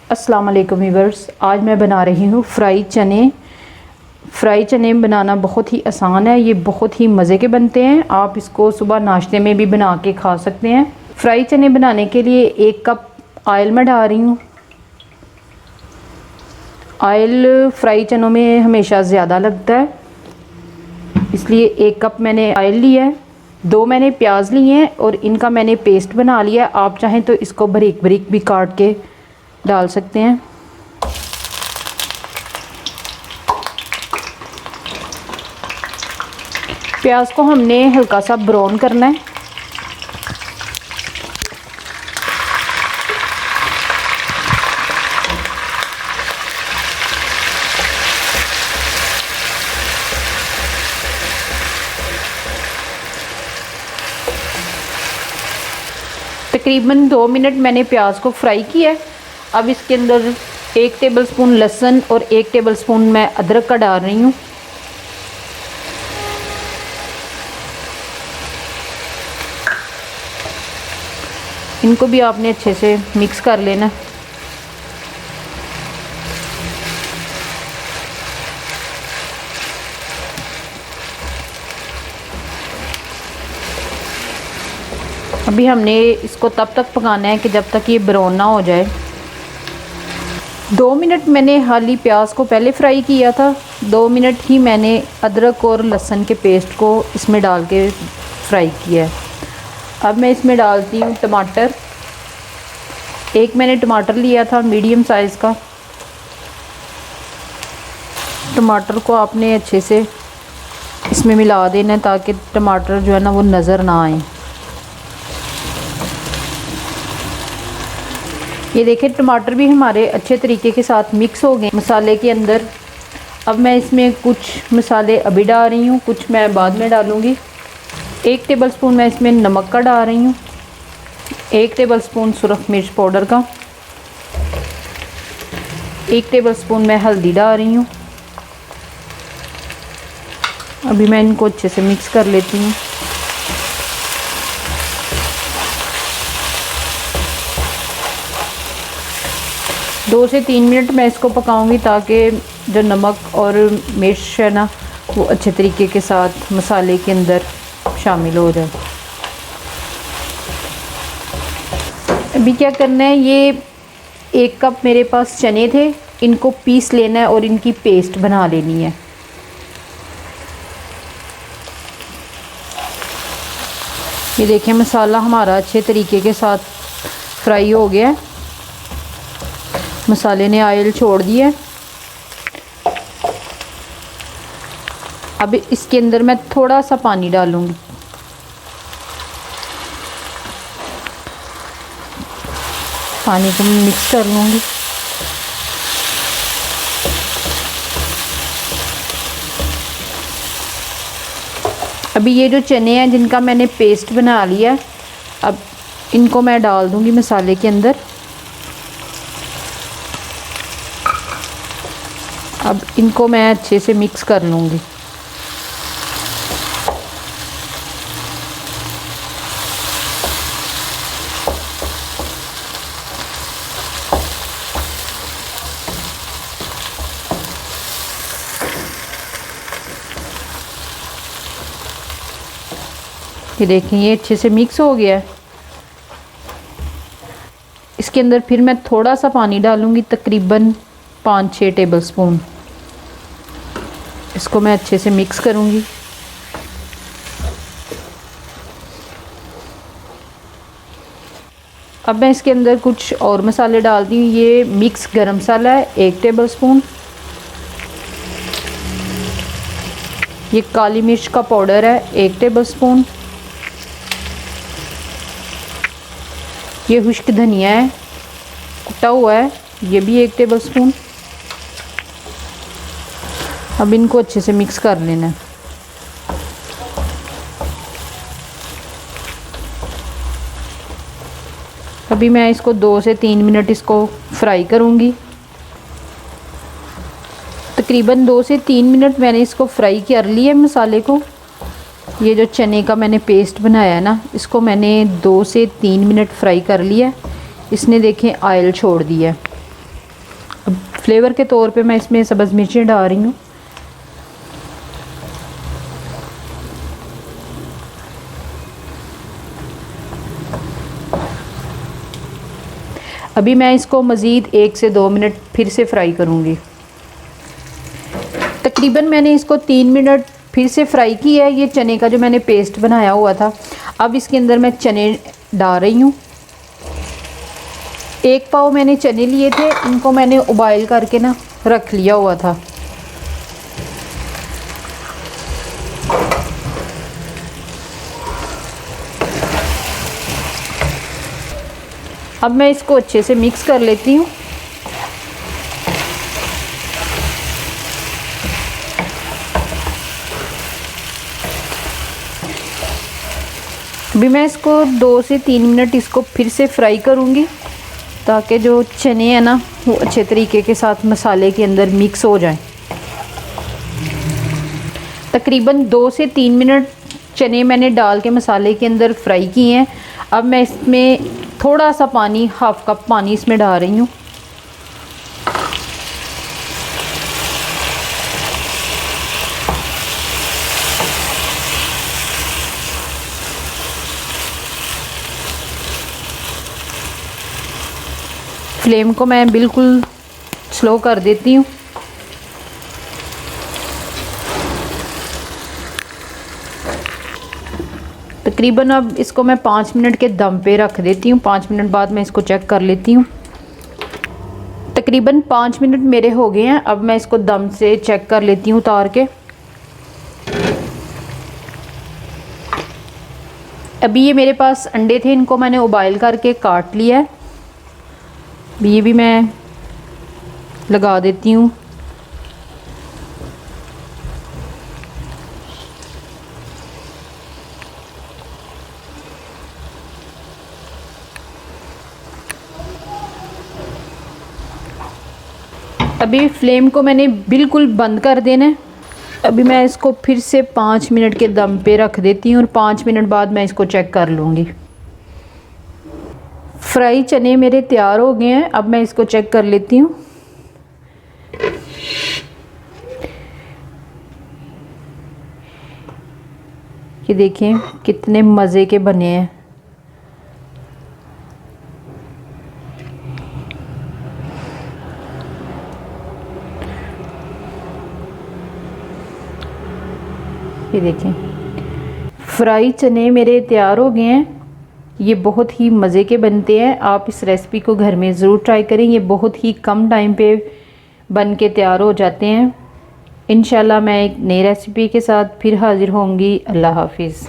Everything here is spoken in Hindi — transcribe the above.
अस्सलाम वालेकुम व्यूअर्स, आज मैं बना रही हूँ फ्राई चने। फ्राई चने बनाना बहुत ही आसान है, ये बहुत ही मज़े के बनते हैं। आप इसको सुबह नाश्ते में भी बना के खा सकते हैं। फ्राई चने बनाने के लिए 1 कप ऑयल मैं डाल रही हूँ। ऑयल फ्राई चनों में हमेशा ज़्यादा लगता है, इसलिए 1 कप मैंने ऑयल लिया है। 2 मैंने प्याज लिए हैं और इनका मैंने पेस्ट बना लिया है। आप चाहें तो इसको बारीक बारीक भी काट के डाल सकते हैं। प्याज को हमने हल्का सा ब्राउन करना है। तकरीबन 2 मिनट मैंने प्याज को फ्राई किया है। अब इसके अंदर 1 टेबलस्पून लहसुन और 1 टेबलस्पून मैं अदरक का डाल रही हूँ। इनको भी आपने अच्छे से मिक्स कर लेना। अभी हमने इसको तब तक पकाना है कि जब तक ये ब्राउन ना हो जाए। 2 मिनट मैंने हाली प्याज को पहले फ्राई किया था। 2 मिनट ही मैंने अदरक और लहसुन के पेस्ट को इसमें डाल के फ्राई किया है। अब मैं इसमें डालती हूँ टमाटर। 1 मैंने टमाटर लिया था मीडियम साइज़ का। टमाटर को आपने अच्छे से इसमें मिला देना है ताकि टमाटर जो है ना वो नज़र ना आए। ये देखें, टमाटर भी हमारे अच्छे तरीके के साथ मिक्स हो गए मसाले के अंदर। अब मैं इसमें कुछ मसाले अभी डाल रही हूँ, कुछ मैं बाद में डालूँगी। 1 टेबलस्पून मैं इसमें नमक का डाल रही हूँ, 1 टेबलस्पून सुरख मिर्च पाउडर का, 1 टेबलस्पून मैं हल्दी डाल रही हूँ। अभी मैं इनको अच्छे से मिक्स कर लेती हूँ। दो से 3 मिनट मैं इसको पकाऊंगी ताकि जो नमक और मिर्च है ना वो अच्छे तरीके के साथ मसाले के अंदर शामिल हो जाए। अभी क्या करना है, ये 1 कप मेरे पास चने थे, इनको पीस लेना है और इनकी पेस्ट बना लेनी है। ये देखें, मसाला हमारा अच्छे तरीके के साथ फ्राई हो गया है। मसाले ने ऑयल छोड़ दिया। अब इसके अंदर मैं थोड़ा सा पानी डालूंगी। पानी को मिक्स कर लूँगी। अभी ये जो चने हैं जिनका मैंने पेस्ट बना लिया, अब इनको मैं डाल दूँगी मसाले के अंदर। अब इनको मैं अच्छे से मिक्स कर लूँगी। ये देखें, ये अच्छे से मिक्स हो गया है। इसके अंदर फिर मैं थोड़ा सा पानी डालूँगी, तकरीबन 5-6 टेबलस्पून। इसको मैं अच्छे से मिक्स करूँगी। अब मैं इसके अंदर कुछ और मसाले डालती हूँ। ये मिक्स गरम मसाला है 1 टेबलस्पून। ये काली मिर्च का पाउडर है 1 टेबलस्पून। ये खुश्क धनिया है कुटा हुआ है, ये भी 1 टेबलस्पून। अब इनको अच्छे से मिक्स कर लेना है। अभी मैं इसको 2 से 3 मिनट इसको फ्राई करूँगी। तकरीबन 2 से 3 मिनट मैंने इसको फ्राई कर लिया मसाले को। ये जो चने का मैंने पेस्ट बनाया है ना, इसको मैंने 2 से 3 मिनट फ्राई कर लिया। इसने देखें ऑयल छोड़ दिया। फ्लेवर के तौर पे मैं इसमें सब्ज़ मिर्ची डाल रही हूँ। अभी मैं इसको मज़ीद 1 से 2 मिनट फिर से फ्राई करूँगी। तकरीबन मैंने इसको 3 मिनट फिर से फ्राई किया है। ये चने का जो मैंने पेस्ट बनाया हुआ था, अब इसके अंदर मैं चने डाल रही हूँ। 1 पाव मैंने चने लिए थे, इनको मैंने उबाइल करके ना रख लिया हुआ था। अब मैं इसको अच्छे से मिक्स कर लेती हूँ। अभी मैं इसको 2 से 3 मिनट इसको फिर से फ्राई करूँगी, ताकि जो चने हैं ना वो अच्छे तरीके के साथ मसाले के अंदर मिक्स हो जाएं। तकरीबन 2 से 3 मिनट चने मैंने डाल के मसाले के अंदर फ्राई किए हैं। अब मैं इसमें थोड़ा सा पानी, हाफ कप पानी इसमें डाल रही हूँ। फ्लेम को मैं बिल्कुल स्लो कर देती हूँ। तकरीबन अब इसको मैं 5 मिनट के दम पे रख देती हूँ। 5 मिनट बाद मैं इसको चेक कर लेती हूँ। तकरीबन 5 मिनट मेरे हो गए हैं। अब मैं इसको दम से चेक कर लेती हूँ उतार के। अभी ये मेरे पास अंडे थे, इनको मैंने उबाइल करके काट लिया है। ये भी मैं लगा देती हूँ। अभी फ्लेम को मैंने बिल्कुल बंद कर देना है। अभी मैं इसको फिर से 5 मिनट के दम पे रख देती हूँ और 5 मिनट बाद मैं इसको चेक कर लूँगी। फ्राई चने मेरे तैयार हो गए हैं। अब मैं इसको चेक कर लेती हूँ। ये देखें कितने मज़े के बने हैं। ये देखें फ्राई चने मेरे तैयार हो गए हैं। ये बहुत ही मज़े के बनते हैं। आप इस रेसिपी को घर में ज़रूर ट्राई करें। ये बहुत ही कम टाइम पे बन के तैयार हो जाते हैं। इंशाल्लाह मैं एक नई रेसिपी के साथ फिर हाज़िर होंगी। अल्लाह हाफिज़।